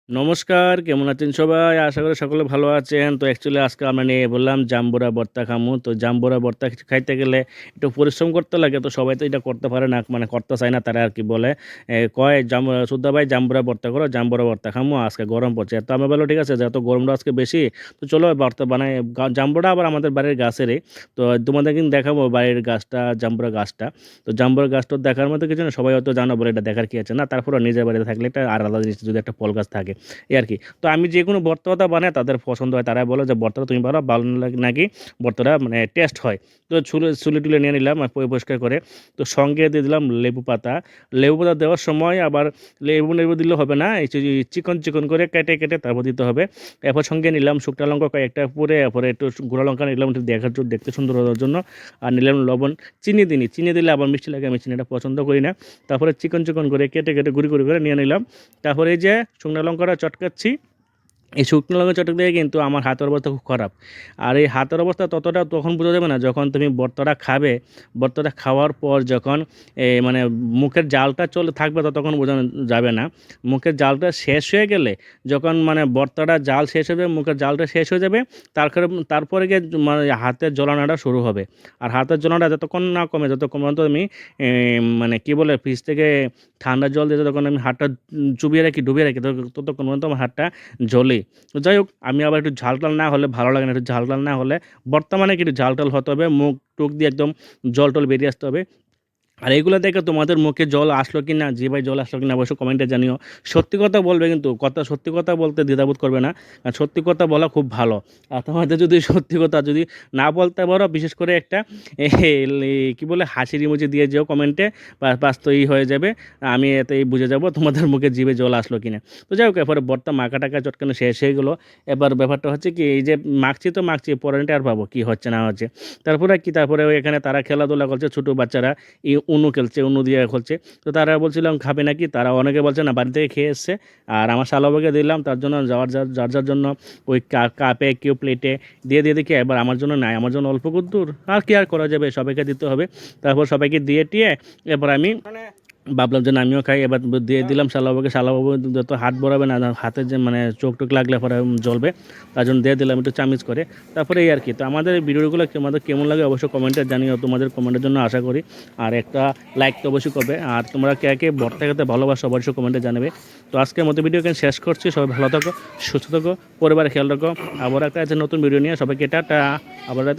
নমস্কার, কেমন আছেন সবাই? আশা করি সকলে ভালো আছেন। তো অ্যাকচুয়ালি আজকে আমরা নিয়ে বললাম জাম্বুরা ভর্তা খামু। তো জাম্বুরা ভর্তা খাইতে গেলে একটু পরিশ্রম করতে লাগে। তো সবাই তো এটা করতে পারে না, মানে করতে চায় না। তারা আরকি বলে কয় "সুদ্ধা ভাই জাম্বুরা ভর্তা করো, জাম্বুরা ভর্তা খামু। আজকে গরম পড়ছে।" তো আমি বললাম, "ঠিক আছে, যেহেতু গরমটা আজকে বেশি, তো চলো ভর্তা বানাই।" জাম্বুরা আবার আমাদের বাড়ির গাছেরই। তো তোমাদের কিন্তু দেখাবো বাড়ির গাছটা, জাম্বুরা গাছটা। তো জাম্বুরা গাছটা দেখার মতো কিছু না। সবাই হয়তো জানো বলে এটা দেখার কি আছে? না, তারপরেও নিজের বাড়িতে থাকলে একটা আলাদা জিনিস যদি একটা ফল গাছ থাকে। এই আরকি। তো আমি যেকোনো ভর্তা-টর্তা বানাই তাদের পছন্দ হয়। তারা বলে যে, "ভর্তাটা তুমি বানাও, ভালো নাকি ভর্তাটা মানে টেস্ট হয়।" তো ছুলে-টুলে নিয়ে নিলাম পরিষ্কার করে। তো সঙ্গে দিয়ে দিলাম লেবু পাতা। লেবু পাতা দেওয়ার সময় আবার লেবু দিলে হবে না। এই যে চিকন করে কেটে তারপর দিতে হবে। এরপর সঙ্গে নিলাম শুকনা লঙ্কা কয়েকটা পুড়ে, এরপরে একটু গুঁড়া লঙ্কা নিলাম একটু দেখতে সুন্দর হওয়ার জন্য। আর নিলাম লবণ। চিনি দিইনি। চিনি দিলে আবার মিষ্টি লাগে। আমি চিনিটা পছন্দ করি না। তারপরে চিকন করে কেটে গুঁড়ি করে নিয়ে নিলাম। তারপরে এই যে শুকনা লঙ্কাটা চটকাচ্ছি। এই শুকনো লঙ্কা চটক দিয়ে কিন্তু আমার হাতের অবস্থা খুব খারাপ। আর এই হাতের অবস্থা তখন বোঝা যাবে না যখন তুমি ভর্তাটা খাবে। ভর্তাটা খাওয়ার পর যখন মানে মুখের জালটা চলে থাকবে ততক্ষণ বোঝানো যাবে না। মুখের জালটা শেষ হয়ে গেলে যখন মানে ভর্তাটা জাল শেষ হবে, মুখের জালটা শেষ হয়ে যাবে, তারপরে গিয়ে মানে হাতের জ্বলানোটা শুরু হবে। আর হাতের জ্বলানোটা যতক্ষণ না কমে, যতক্ষণ পর্যন্ত আমি মানে কী বলে ফ্রিজ থেকে ঠান্ডা জল দিয়ে যতক্ষণ আমি হাতটা ডুবিয়ে রাখি ততক্ষণ পর্যন্ত আমার হাতটা জ্বলে। তো যাই হোক, আমি আবার একটু ঝাল-টাল না হলে ভালো লাগে না। একটু ঝাল-টাল না হলে বর্তমানে কি একটু ঝাল-টাল হতে হবে। মুখ-টুখ দিয়ে একদম জল-টল বেরিয়ে আসতে হবে। আর এগুলা দেখে তোমাদের মুখে জল আসলো কিনা, জিহ্বায় জল আসলো কিনা অবশ্যই কমেন্টে জানিও। সত্যি কথা বলবে কিন্তু, সত্যি কথা বলতে দ্বিধাবোধ করবে না। কারণ সত্যি কথা বলা খুব ভালো। আর তোমাদের যদি সত্যি কথা যদি না বলতে পারো, বিশেষ করে একটা কি বলে হাসির ইমোজি দিয়ে যেও কমেন্টে, বাস তো হয়ে যাবে। আমি এতেই বুঝে যাব তোমাদের মুখে জিভে জল আসলো কিনা। তো যাই হোক, এরপরে ভর্তা মাখা-টাখা চটকানো শেষ হয়ে গেল। এবার ব্যাপারটা হচ্ছে কি, এই যে মাখছি পরেরটা আর পাবো কি হচ্ছে না হচ্ছে। তারপরে ওই এখানে তারা খেলাধুলা করছে ছোট বাচ্চারা। উনু খেলছে, উনু দিয়ে খেলছে। তো তারা বলছিলাম খাবে নাকি? তারা অনেকে বলছে না, বাড়ি থেকে খেয়ে এসছে। আর আমার শালাবাকে দিলাম তার জন্য যার জন্য ওই কাপে কেউ প্লেটে দিয়ে দেখি, এবার আমার জন্য নাই, আমার জন্য অল্প কদ্দুর। আর কি আর করা যাবে? সবাইকে দিতে হবে। তারপর সবাইকে দিয়ে-টিয়ে এবার আমি ভাবলাম যে না, আমিও খাই। এবার দিয়ে দিলাম শালাবাবুকে। শালাবাবু যত হাত বড়াবে না, হাতে যে মানে চোখ-টোক লাগলে পরে জ্বলবে। তার জন্য দিয়ে দিলাম একটু চামিচ করে। তারপরে এই আরকি। তো আমাদের এই ভিডিওগুলো তোমাদের কেমন লাগে অবশ্যই কমেন্টে জানিও। তোমাদের কমেন্টের জন্য আশা করি। আর একটা লাইক তো অবশ্যই করবে। আর তোমরা কে ভর্তা খেতে ভালোবাসো অবশ্যই কমেন্টে জানাবে। তো আজকের মতো ভিডিও এখানে শেষ করছি। সবাই ভালো থাকো, সুস্থ থাকো, পরিবারের খেয়াল রাখো। আবার একটা আছে নতুন ভিডিও নিয়ে। সবাইকে টাটা। আবার